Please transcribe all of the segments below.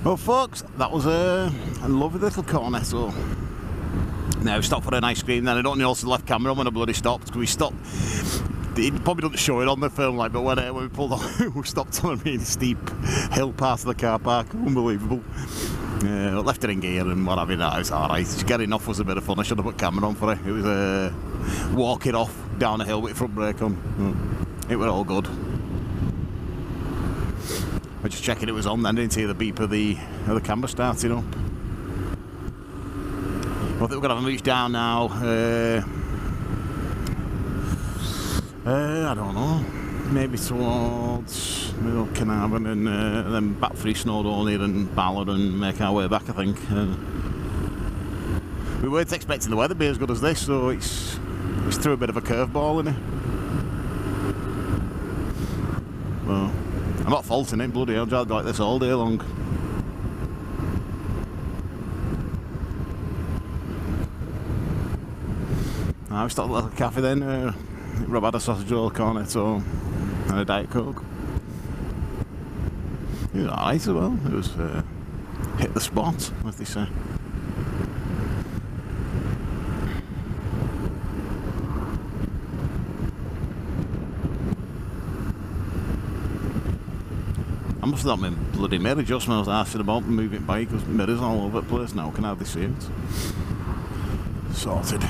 Well folks, that was a lovely little corner. So now we stopped for an ice cream, then I don't know the left camera on when I bloody stopped, because we stopped. It probably doesn't show it on the film, like, but when we pulled on, we stopped on a really steep hill past the car park. Unbelievable. Left it in gear and what have you. That was alright. Just getting off was a bit of fun. I should have put camera on for it. It was walking off down a hill with front brake on. It was all good. I was just checking it was on then, didn't hear the beep of the camera starting up. I think we're going to have a mooch down now. I don't know. Maybe towards Middle Carnarvon and then back through Snowdonia and Ballard and make our way back, I think. We weren't expecting the weather to be as good as this, so it's threw a bit of a curveball in it. Well, I'm not faulting it, bloody hell, I'd drive like this all day long. We stopped at a little cafe then. Rob had a sausage roll, cornetto and a Diet Coke. It was alright as well. It was hit the spot, as they say. I must have done my bloody mirror just when I was asking about moving bike, because mirrors all over the place now, I can hardly see it. Sorted.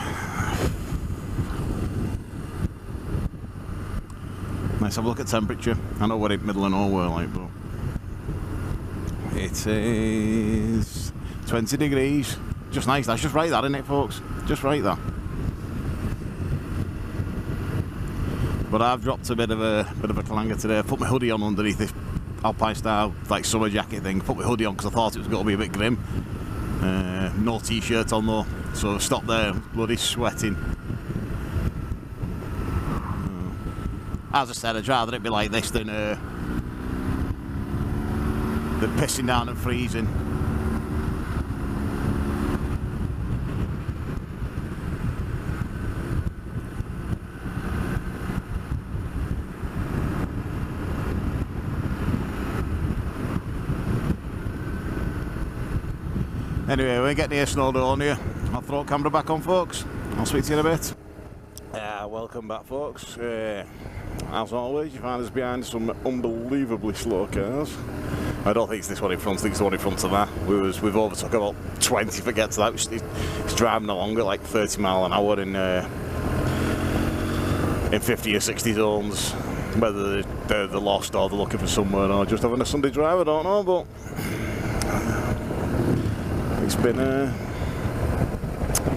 Let's have a look at temperature. I know we're in middle of nowhere, like, but it is 20 degrees. Just nice. That's just right, that, isn't it, folks? Just right, that. But I've dropped a bit of a clanger today. I put my hoodie on underneath this Alpine style like summer jacket thing. Put my hoodie on because I thought it was going to be a bit grim. No t-shirt on though, so I stopped there, bloody sweating. As I said, I'd rather it be like this than pissing down and freezing. Anyway, we're getting near Snowdonia. I'll throw the camera back on, folks. I'll speak to you in a bit. Welcome back, folks. As always, you find us behind some unbelievably slow cars. I don't think it's this one in front, I think it's the one in front of that. We've overtook about 20 if it gets to that. It's driving along at like 30 mile an hour in 50 or 60 zones. Whether they're lost or they're looking for somewhere or just having a Sunday drive, I don't know, but it's been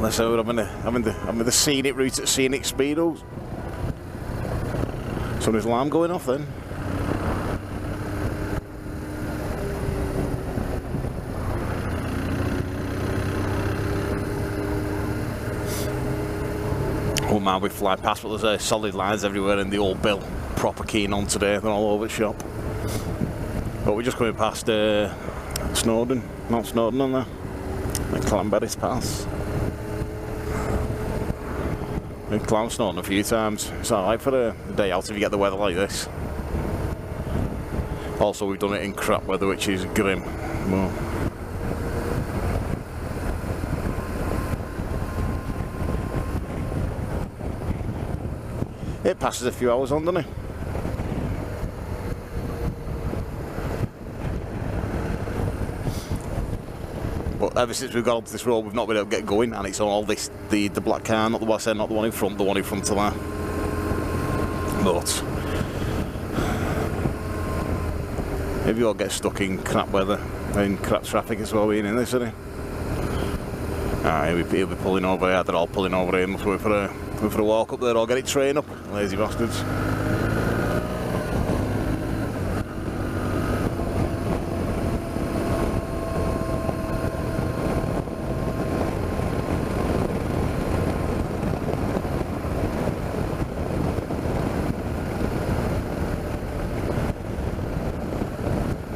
let's say we're having the scenic route at scenic speedos. Somebody's alarm going off then. Oh man, we fly past, but there's solid lines everywhere in the old bill. Proper keen on today, they're all over the shop. But we're just coming past Snowdon, not Snowdon on there. Like Clanberry's Pass. I've climbed Snowdon a few times. It's alright for a day out if you get the weather like this. Also, we've done it in crap weather, which is grim. Well, it passes a few hours on, doesn't it? But ever since we've got onto this road, we've not been able to get going, and it's on all this, the black car, not the one not the one in front, the one in front of that. But if you all get stuck in crap weather and crap traffic as well, being in this, isn't it? He'll be pulling over here. They're all pulling over here. Must wait for a walk up there or get it train up. Lazy bastards.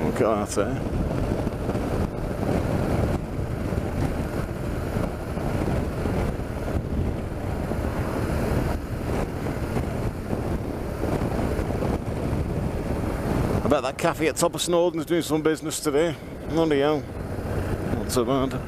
Look at that, eh? I bet that cafe at top of Snowdon's doing some business today. Bloody hell. Not so bad.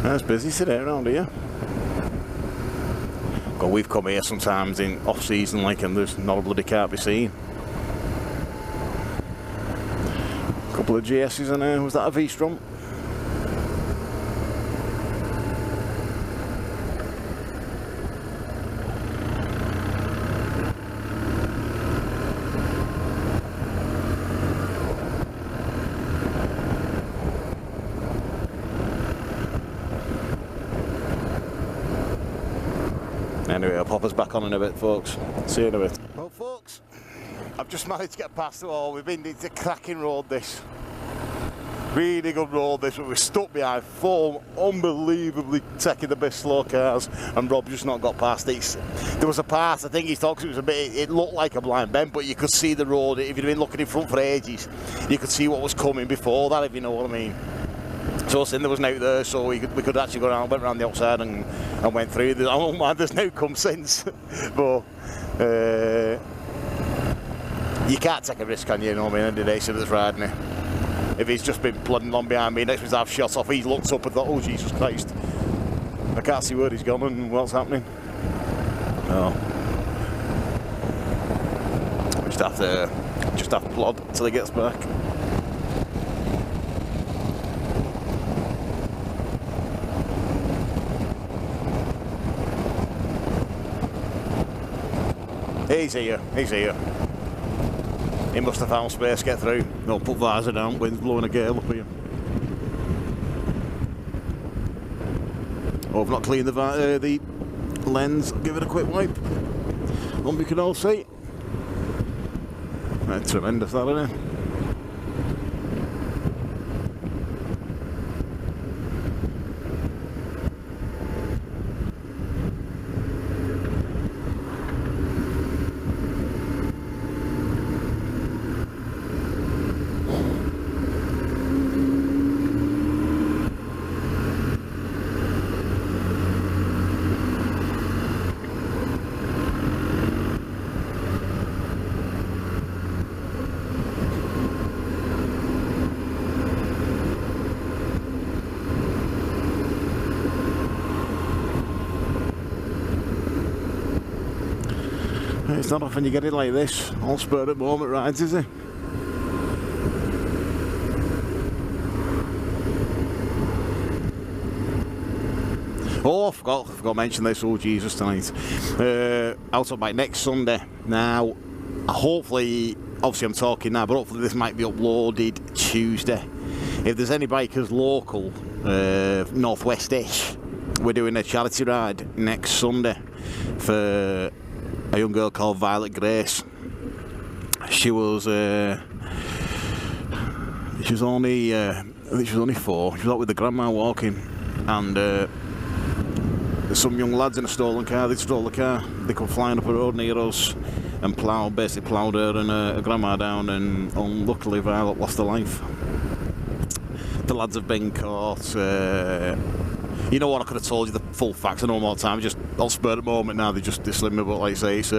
It's busy today around here. God, we've come here sometimes in off season, like, and there's not a bloody car to be seen. Couple of GS's in there. Was that a V-Strom? Anyway, I'll pop us back on in a bit, folks. See you in a bit. Well, folks, I've just managed to get past it all. We've been into a cracking road, this. Really good road, this, but we're stuck behind four unbelievably taking the best slow cars, and Rob just not got past it. There was a part, I think he thought it was a bit, it looked like a blind bend, but you could see the road. If you'd been looking in front for ages, you could see what was coming before that, if you know what I mean. So there was no there, so we could actually go around, went around the outside and went through. I don't mind, there's no come since, but you can't take a risk, can you know what I mean, end of the day, so that's riding it. If he's just been plodding on behind me, next was I've shot off, he's looked up and thought, oh Jesus Christ, I can't see where he's gone and what's happening. Oh. Just have to plod until he gets back. He's here, he's here. He must have found space to get through. No, put visor down, wind's blowing a gale up here. Oh, I've not cleaned the lens. I'll give it a quick wipe. Hope you can all see. That's tremendous, that, isn't it? It's not often you get it like this, all spur at the moment rides, is it? Oh, I forgot to mention this, oh Jesus, tonight. Out on bike next Sunday. Now, hopefully, obviously I'm talking now, but hopefully this might be uploaded Tuesday. If there's any bikers local, northwest-ish, we're doing a charity ride next Sunday for a young girl called Violet Grace. She was only I think she was only 4. She was out with the grandma walking, and some young lads in a stolen car. They stole the car. They come flying up a road near us and basically ploughed her and her grandma down, and unluckily Violet lost her life. The lads have been caught. You know what, I could have told you the full facts, I know more time, just I'll spur at the moment now, they just dislim me, but like I say, it's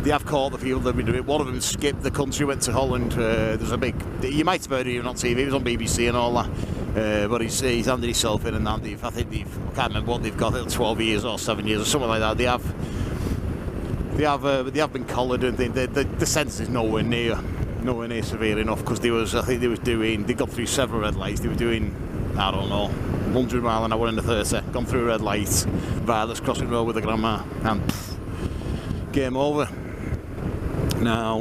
they have caught the people that have been doing it. One of them skipped the country, went to Holland. There's a big, you might have heard of him on TV, he was on BBC and all that, but he's handed himself in, and that I think I can't remember what they've got, 12 years or 7 years or something like that. They have been collared, and the sentence is nowhere near severe enough, because they got through several red lights. They were doing, I don't know, 100 mile an hour in the 30, gone through red lights, Violet's crossing the road with the grandma, and game over. Now,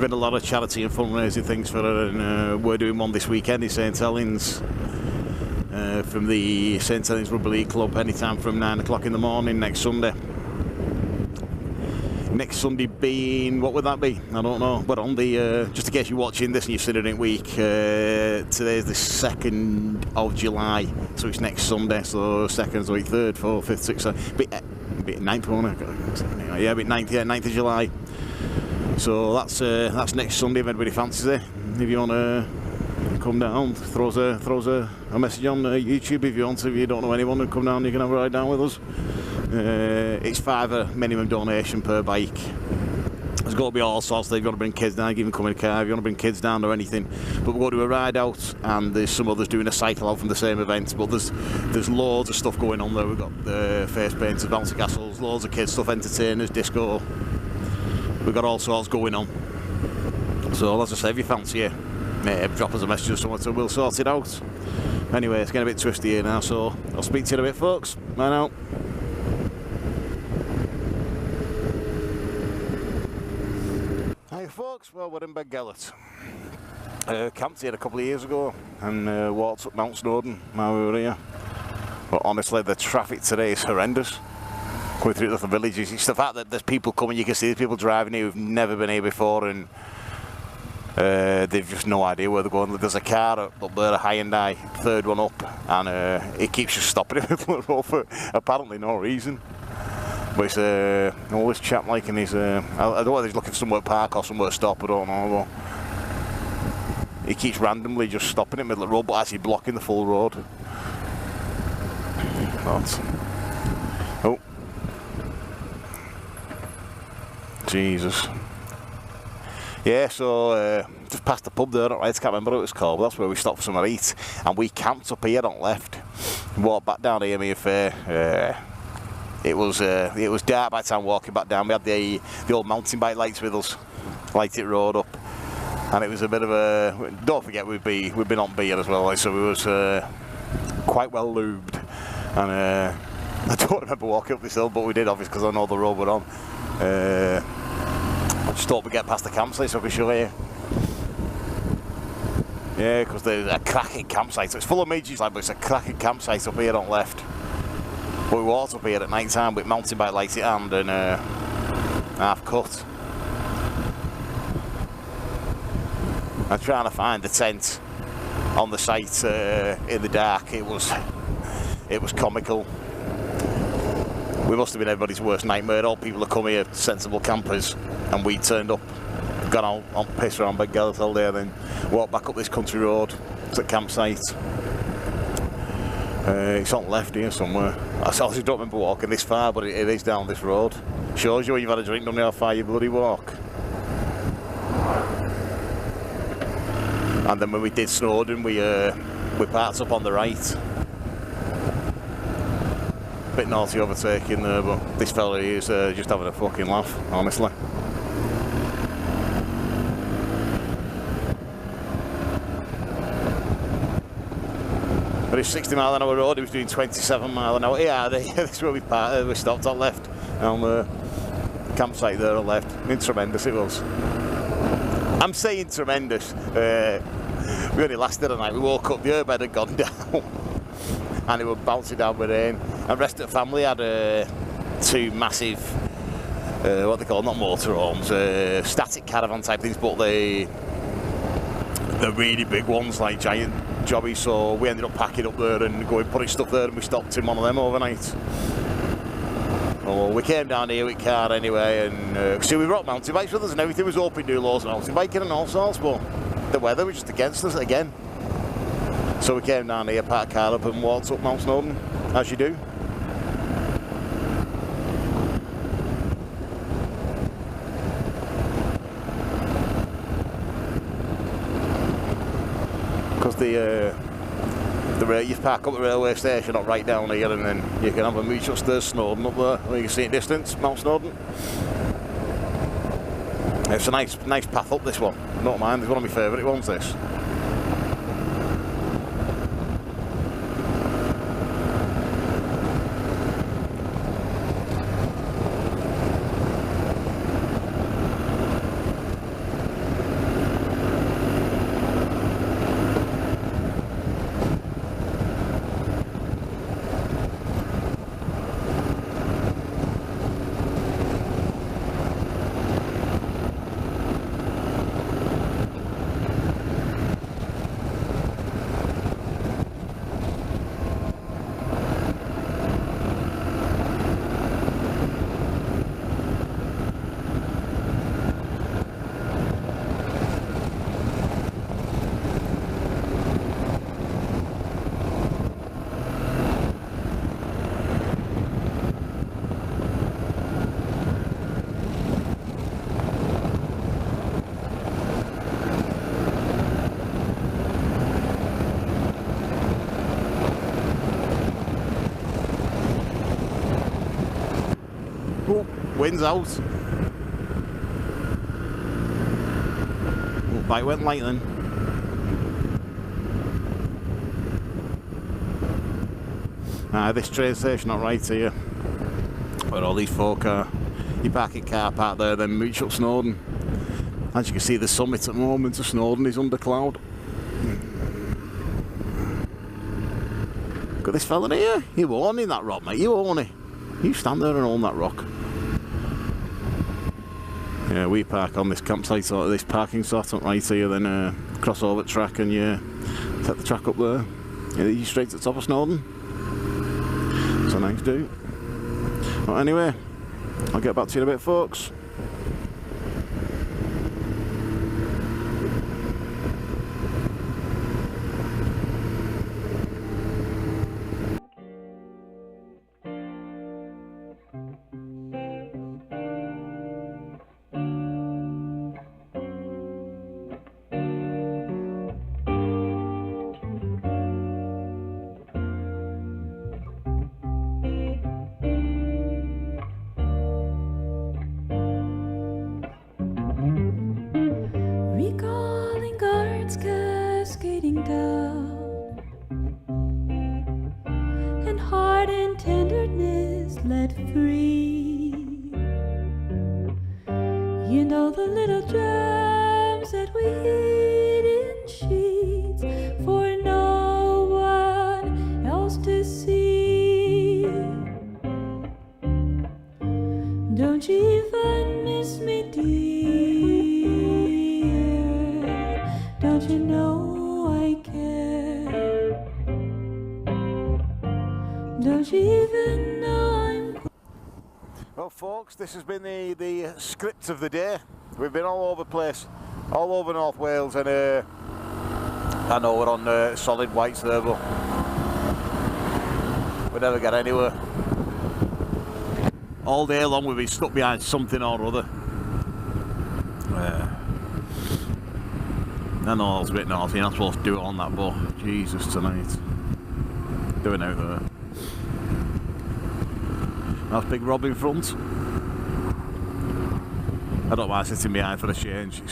been a lot of charity and fundraising things for her, and we're doing one this weekend in St Helens from the St Helens Rugby League Club, anytime from 9 o'clock in the morning next Sunday. Next Sunday being, what would that be? I don't know. But on the, just in case you're watching this and you've seen it in week, today's the 2nd of July, so it's next Sunday, so 2nd, so 3rd, 4th, 5th, 6th, bit 9th, won't it? Yeah, bit 9th, yeah, 9th of July. So that's next Sunday if anybody fancies it. If you want to come down, throws a message on YouTube if you want to. If you don't know anyone, and come down, you can have a ride down with us. It's £5 minimum donation per bike. There's got to be all sorts. If you want to bring kids down, even come in a car. If you want to bring kids down or anything, but we'll go to a ride out, and there's some others doing a cycle out from the same event. But there's loads of stuff going on there. We've got face painters, bouncy castles, loads of kids stuff, entertainers, disco. We've got all sorts going on. So as I say, if you fancy it, drop us a message or something, so we'll sort it out. Anyway, it's getting a bit twisty here now, so I'll speak to you in a bit, folks. Bye now. Hi folks, well, we're in Bedgellet. Camped here a couple of years ago and walked up Mount Snowdon while we were here. But honestly, the traffic today is horrendous. Going through the villages, it's the fact that there's people coming, you can see there's people driving here who've never been here before, and they've just no idea where they're going. There's a car up there, a Hyundai, third one up, and it keeps just stopping in the middle of the road for apparently no reason. But it's all this chap like, and he's I don't know whether he's looking for somewhere to park or somewhere to stop, I don't know, but he keeps randomly just stopping in the middle of the road, but actually blocking the full road. But, oh, Jesus. Yeah, so just past the pub there, I can't remember what it was called, but that's where we stopped for something to eat, and we camped up here on left, walked back down here, me and Faye. It was dark by the time walking back down. We had the old mountain bike lights with us, lighted road up, and it was a bit of a. Don't forget we've been on beer as well, like, so we was quite well lubed, and I don't remember walking up this hill, but we did obviously because I know the road we're on. I just thought we'd get past the campsite so I could show you. Yeah, because there's a cracking campsite. So it's full of midges, like, but it's a cracking campsite up here on left. But we walked up here at night time with mountain bike lights in hand and half cut. I'm trying to find the tent on the site in the dark. It was comical. We must have been everybody's worst nightmare. All people that come here, sensible campers, and we turned up, got out on piss around Bedgellet all day, then walked back up this country road to the campsite. It's on left here somewhere. I honestly don't remember walking this far, but it is down this road. Shows you when you've had a drink, doesn't it, how far you bloody walk. And then when we did Snowdon, we parked up on the right. Bit naughty overtaking there, but this fella is just having a fucking laugh, honestly. But it's 60 mile an hour road, he was doing 27 mile an hour. Yeah, this is where we parked, we stopped on left, on the campsite there on left. I mean, tremendous it was. I'm saying tremendous. We only lasted a night, we woke up, the airbed had gone down, and it was bouncing down with rain. And the rest of the family had two massive, what they call, not motorhomes, static caravan type things, but they're really big ones, like giant jobbies, so we ended up packing up there and going putting stuff there, and we stopped in one of them overnight. Well, we came down here with car anyway, and see, we brought mountain bikes with us and everything. Was hoping to do loads of mountain biking and all sorts, but the weather was just against us again. So we came down here, parked car up and walked up Mount Snowdon, as you do. Because you park up at the railway station up right down here, and then you can have a mooch upstairs Snowdon up there, where you can see in distance, Mount Snowdon. It's a nice path up, this one. I don't mind, it's one of my favourite ones, this. Oh, wind's out. Oh, bike went light then. This train station not right here. Where all these folk are. You park your car park there, then mooch up Snowdon. As you can see, the summit at the moment of Snowdon is under cloud. Got this fella here. You owning that rock, mate. You own it. You stand there and own that rock. Yeah, we park on this campsite, sort of this parking sort up right here, then cross over the track and you set the track up there. Yeah, you straight to the top of Snowdon. It's a nice do. Well, anyway, I'll get back to you in a bit, folks. Recalling guards cascading down, and heart and tenderness let free. You know the little drums that we hid in sheets for no one else to see. Don't you even miss me, dear? Don't you know I care? Don't you even know I'm... Well, folks, this has been the script of the day. We've been all over the place, all over North Wales, and I know we're on solid whites there, but we never get anywhere. All day long we've been stuck behind something or other. I know it's a bit naughty, you're not supposed to do it on that, but Jesus tonight. Doing out there. That's Big Rob in front. I don't mind sitting behind for a change.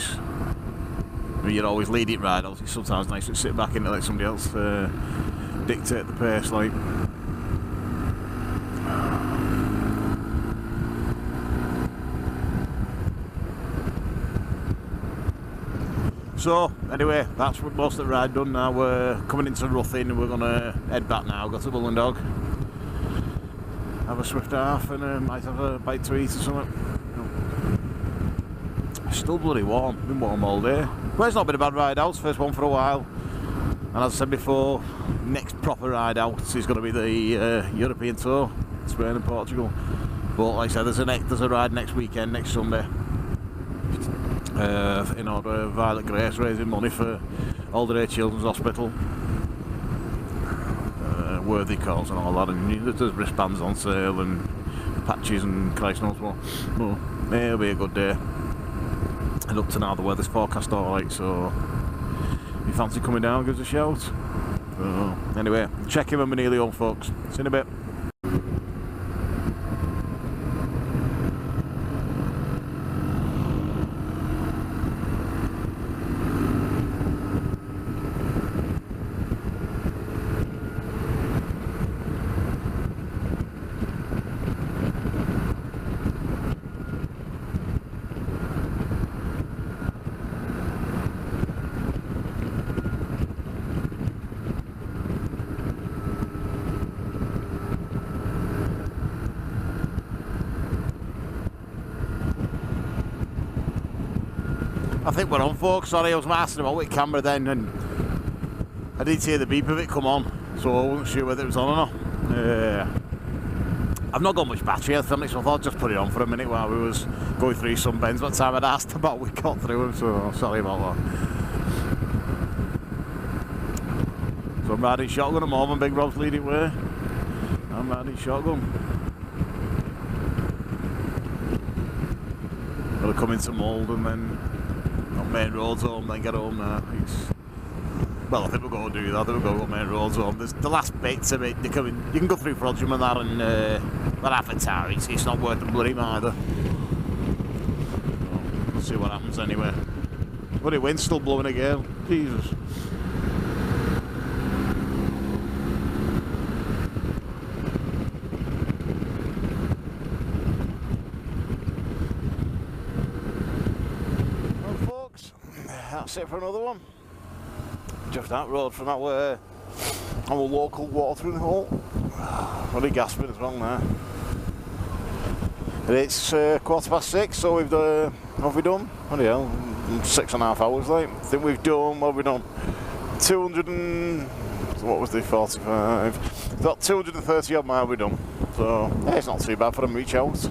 You'd always lead it right. It's sometimes nice to sit back in and let somebody else dictate the pace, like. So, anyway, that's most of the ride done now. We're coming into Ruthin and we're going to head back now. Got to Bull and Dog. Have a swift half and might have a bite to eat or something. It's still bloody warm. Been warm all day. Well, it's not been a bad ride out. First one for a while. And as I said before, next proper ride out is going to be the European Tour, Spain and Portugal. But like I said, there's a ride next weekend, next Sunday. In order of Violet Grace raising money for Alder Age Children's Hospital. Worthy cause and all that, and there's wristbands on sale and patches and Christ knows what. Well, it'll be a good day. And up to now the weather's forecast alright, so if you fancy coming down, give us a shout. So, anyway, check in when we're nearly home, folks. See you in a bit. I think we're on, folks. Sorry, I was messing about with camera then and I did hear the beep of it come on, so I wasn't sure whether it was on or not. I've not got much battery, I think, so I thought I'd just put it on for a minute while we was going through some bends. What time I'd asked about, we got through them, so sorry about that. So I'm riding shotgun at the moment, Big Rob's leading way. I'm riding shotgun. Gotta come into Mould and then on main roads home, then get home now. Well, I think we'll go do that. I think we'll go up main roads home. There's the last bits of it. They're coming. You can go through Frodsham and that, and that Avatar. It's not worth the bloody either. We'll see what happens anyway. But the wind's still blowing again. Jesus. Well, folks, that's it for another one. Just that road from our local watering hole. Bloody gasping as well now. It's 6:15, so we've what have we done? Bloody hell, 6.5 hours late. I think we've done, what have we done? 200 and, what was the 45? About 230 odd miles we've done. So, yeah, it's not too bad for them reach hours.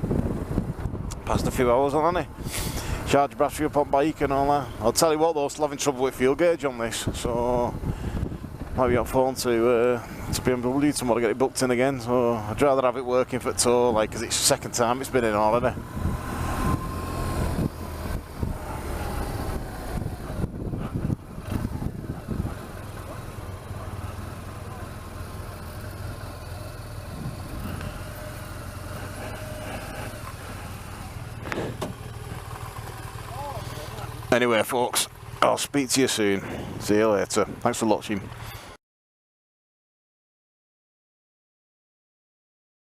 Passed a few hours on, hasn't he? Charge battery up on bike and all that. I'll tell you what though, still having trouble with fuel gauge on this, so might be on phone to BMW tomorrow to get it booked in again. So I'd rather have it working for tow, like, because it's the second time it's been in already. Anyway, folks, I'll speak to you soon. See you later. Thanks for watching.